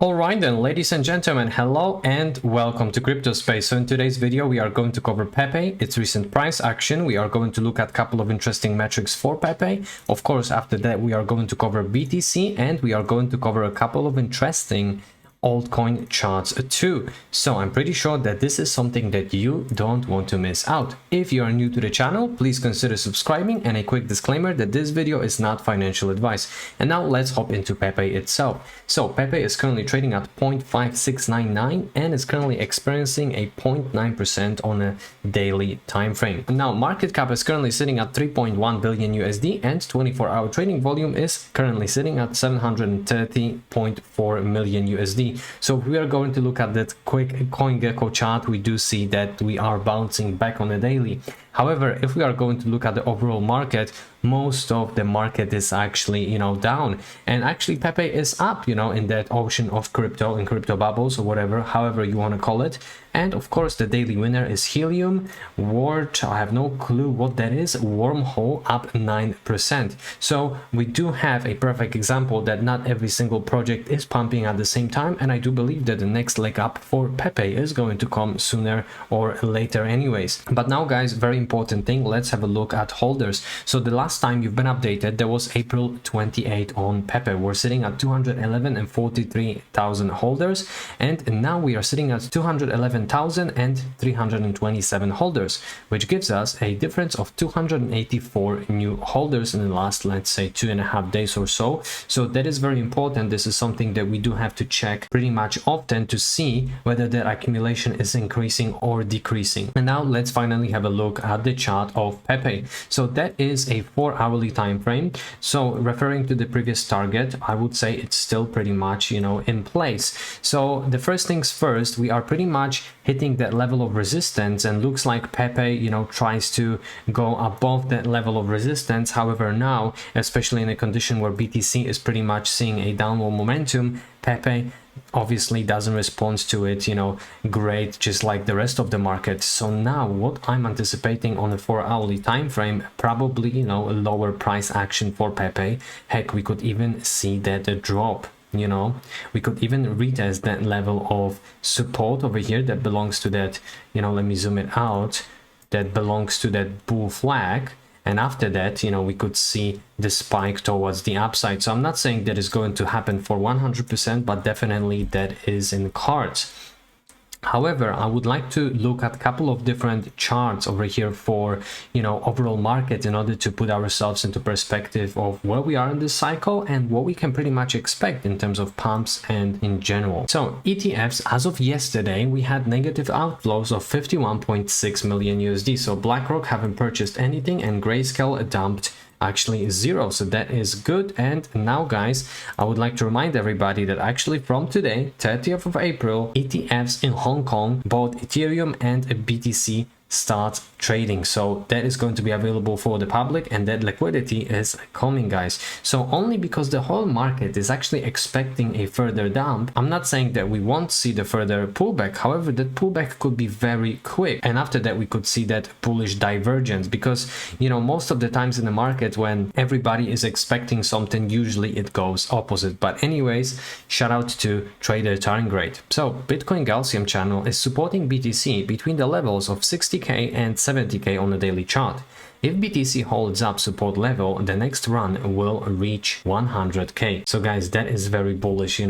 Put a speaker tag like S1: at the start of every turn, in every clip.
S1: Alright then, ladies and gentlemen, hello and welcome to Crypto Space. So in today's video we are going to cover Pepe, its recent price action. We are going to look at a couple of interesting metrics for Pepe. Of course, after that we are going to cover BTC and we are going to cover a couple of interesting altcoin charts too. So I'm pretty sure that this is something that you don't want to miss out. If you are new to the channel, please consider subscribing, and a quick disclaimer that this video is not financial advice. And now let's hop into Pepe itself. So Pepe is currently trading at 0.5699 and is currently experiencing a 0.9% on a daily time frame. Now market cap is currently sitting at 3.1 billion USD and 24-hour trading volume is currently sitting at 730.4 million USD. So if we are going to look at that quick CoinGecko chart, we do see that we are bouncing back on a daily. However, if we are going to look at the overall market, most of the market is actually, down, and actually Pepe is up, in that ocean of crypto and crypto bubbles or whatever, however you want to call it. And of course, the daily winner is Helium, Ward, I have no clue what that is, Wormhole up 9%. So we do have a perfect example that not every single project is pumping at the same time, and I do believe that the next leg up for Pepe is going to come sooner or later anyways. But now guys, very important thing, let's have a look at holders. So the last time you've been updated, there was April 28 on Pepe. We're sitting at 211 and 43,000 holders, and now we are sitting at 211,327 holders, which gives us a difference of 284 new holders in the last, let's say, 2.5 days or so. So that is very important. This is something that we do have to check pretty much often to see whether that accumulation is increasing or decreasing. And now let's finally have a look at the chart of Pepe. So that is a 4-hourly time frame. So referring to the previous target, I would say it's still pretty much, in place. So the first things first, we are pretty much hitting that level of resistance, and looks like Pepe, tries to go above that level of resistance. However, now, especially in a condition where BTC is pretty much seeing a downward momentum, Pepe obviously doesn't respond to it, great, just like the rest of the market. So now what I'm anticipating on a 4-hourly time frame, probably, a lower price action for Pepe. Heck, we could even see that a drop. We could even retest that level of support over here that belongs to that, let me zoom it out, that belongs to that bull flag. And after that, we could see the spike towards the upside. So I'm not saying that is going to happen for 100%, but definitely that is in cards. However, I would like to look at a couple of different charts over here for, overall market, in order to put ourselves into perspective of where we are in this cycle and what we can pretty much expect in terms of pumps and in general. So ETFs, as of yesterday, we had negative outflows of 51.6 million USD. So BlackRock haven't purchased anything, and Grayscale dumped actually zero, so that is good. And now guys, I would like to remind everybody that actually from today, 30th of April, ETFs in Hong Kong, both ethereum and BTC, start trading. So that is going to be available for the public, and that liquidity is coming, guys. So only because the whole market is actually expecting a further dump, I'm not saying that we won't see the further pullback. However, that pullback could be very quick, and after that we could see that bullish divergence, because most of the times in the market when everybody is expecting something, usually it goes opposite. But anyways, shout out to Trader Tarngrade. So Bitcoin Galcium channel is supporting BTC between the levels of 60k and 70k on the daily chart. If BTC holds up support level, the next run will reach 100k. So guys, that is very bullish.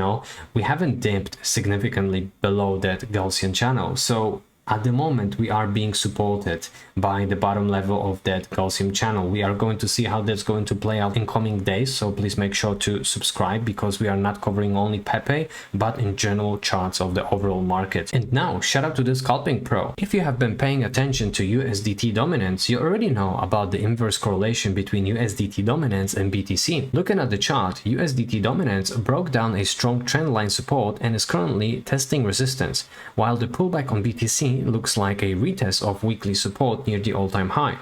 S1: We haven't dipped significantly below that Gaussian channel. So at the moment, we are being supported by the bottom level of that Gaussian channel. We are going to see how that's going to play out in coming days. So please make sure to subscribe, because we are not covering only Pepe, but in general charts of the overall market. And now, shout out to the Scalping Pro. If you have been paying attention to USDT dominance, you already know about the inverse correlation between USDT dominance and BTC. Looking at the chart, USDT dominance broke down a strong trendline support and is currently testing resistance, while the pullback on BTC looks like a retest of weekly support near the all-time high.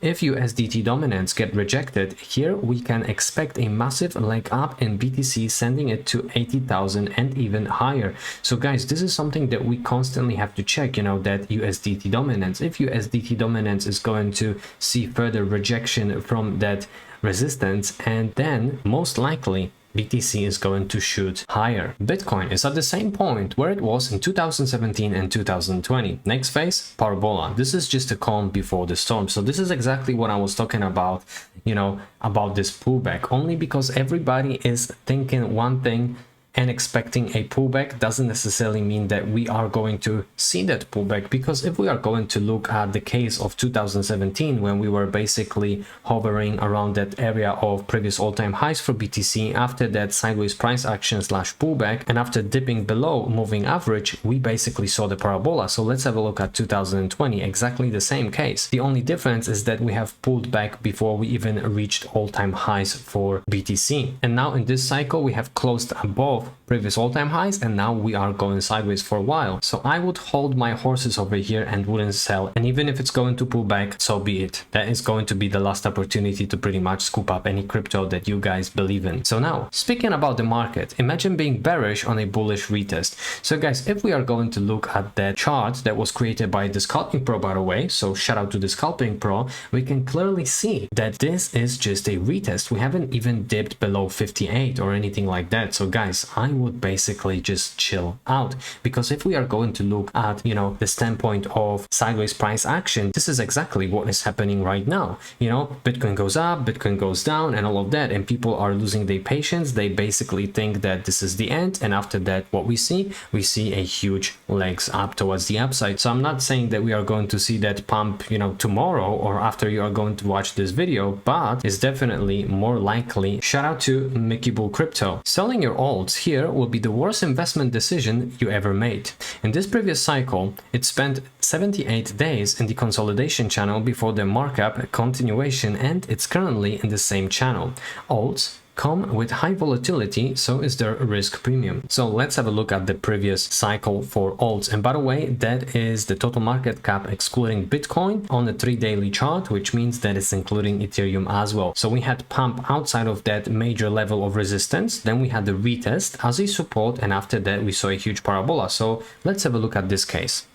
S1: If USDT dominance get rejected, here we can expect a massive leg up in BTC, sending it to 80,000 and even higher. So guys, this is something that we constantly have to check, that USDT dominance. If USDT dominance is going to see further rejection from that resistance, and then most likely BTC is going to shoot higher. Bitcoin is at the same point where it was in 2017 and 2020. Next phase, parabola. This is just a calm before the storm. So this is exactly what I was talking about, you know, about this pullback. Only because everybody is thinking one thing and expecting a pullback doesn't necessarily mean that we are going to see that pullback, because if we are going to look at the case of 2017, when we were basically hovering around that area of previous all-time highs for BTC, after that sideways price action slash pullback, and after dipping below moving average, we basically saw the parabola. So let's have a look at 2020, exactly the same case. The only difference is that we have pulled back before we even reached all-time highs for BTC, and now in this cycle we have closed above previous all-time highs, and now we are going sideways for a while. So I would hold my horses over here and wouldn't sell, and even if it's going to pull back, so be it. That is going to be the last opportunity to pretty much scoop up any crypto that you guys believe in. So now, speaking about the market, imagine being bearish on a bullish retest. So guys, if we are going to look at that chart that was created by the Scalping Pro, by the way, so shout out to the Scalping Pro, we can clearly see that this is just a retest. We haven't even dipped below 58 or anything like that. So guys, I would basically just chill out, because if we are going to look at, you know, the standpoint of sideways price action, this is exactly what is happening right now. You know, Bitcoin goes up, Bitcoin goes down, and all of that, and people are losing their patience. They basically think that this is the end, and after that, what we see a huge legs up towards the upside. So I'm not saying that we are going to see that pump, you know, tomorrow or after you are going to watch this video, but it's definitely more likely. Shout out to Mickey Bull Crypto. Selling your alts here will be the worst investment decision you ever made. In this previous cycle, it spent 78 days in the consolidation channel before the markup continuation, and it's currently in the same channel. Alts come with high volatility, so is their risk premium. So let's have a look at the previous cycle for alts. And by the way, that is the total market cap excluding Bitcoin on the 3 daily chart, which means that it's including Ethereum as well. So we had pump outside of that major level of resistance, then we had the retest as a support, and after that we saw a huge parabola. So let's have a look at this case.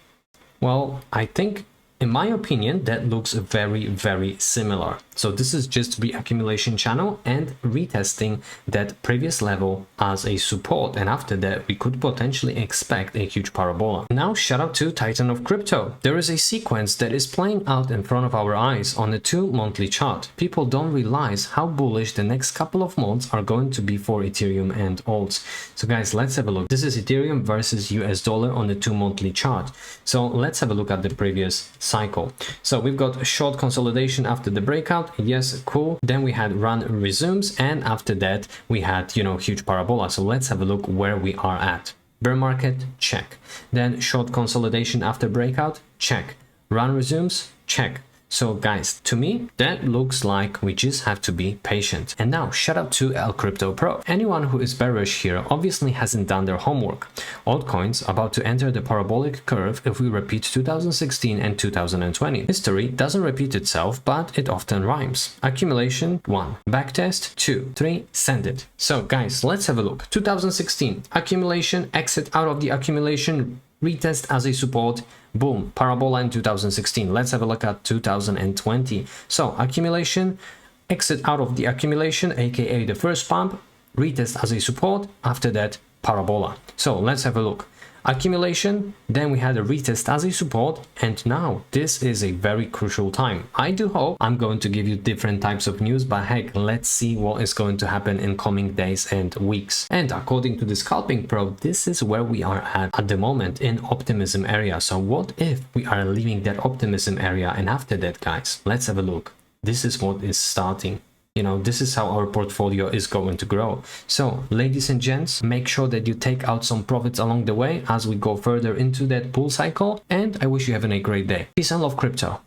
S1: Well, I think, in my opinion, that looks very, very similar. So this is just the accumulation channel and retesting that previous level as a support, and after that we could potentially expect a huge parabola. Now shout out to Titan of Crypto. There is a sequence that is playing out in front of our eyes on the 2 monthly chart. People don't realize how bullish the next couple of months are going to be for Ethereum and alts. So guys, let's have a look. This is Ethereum versus US dollar on the 2 monthly chart. So let's have a look at the previous cycle. So we've got a short consolidation after the breakout. Yes, cool. Then we had run resumes, and after that we had, you know, huge parabola. So let's have a look where we are at. Bear market, check. Then short consolidation after breakout, check. Run resumes, check. So guys, to me, that looks like we just have to be patient. And now, shout out to El Crypto Pro. Anyone who is bearish here obviously hasn't done their homework. Altcoins about to enter the parabolic curve if we repeat 2016 and 2020. History doesn't repeat itself, but it often rhymes. Accumulation 1, backtest 2, 3, send it. So guys, let's have a look. 2016, accumulation, exit out of the accumulation, retest as a support, boom, parabola in 2016. Let's have a look at 2020. So accumulation, exit out of the accumulation, aka the first pump, retest as a support, after that parabola. So let's have a look. Accumulation, then we had a retest as a support, and now this is a very crucial time. I do hope I'm going to give you different types of news, but heck, let's see what is going to happen in coming days and weeks. And according to the Scalping Pro, this is where we are at the moment, in optimism area. So what if we are leaving that optimism area, and after that, guys, let's have a look. This is what is starting. You know, this is how our portfolio is going to grow. So ladies and gents, make sure that you take out some profits along the way as we go further into that bull cycle, and I wish you having a great day. Peace and love, crypto.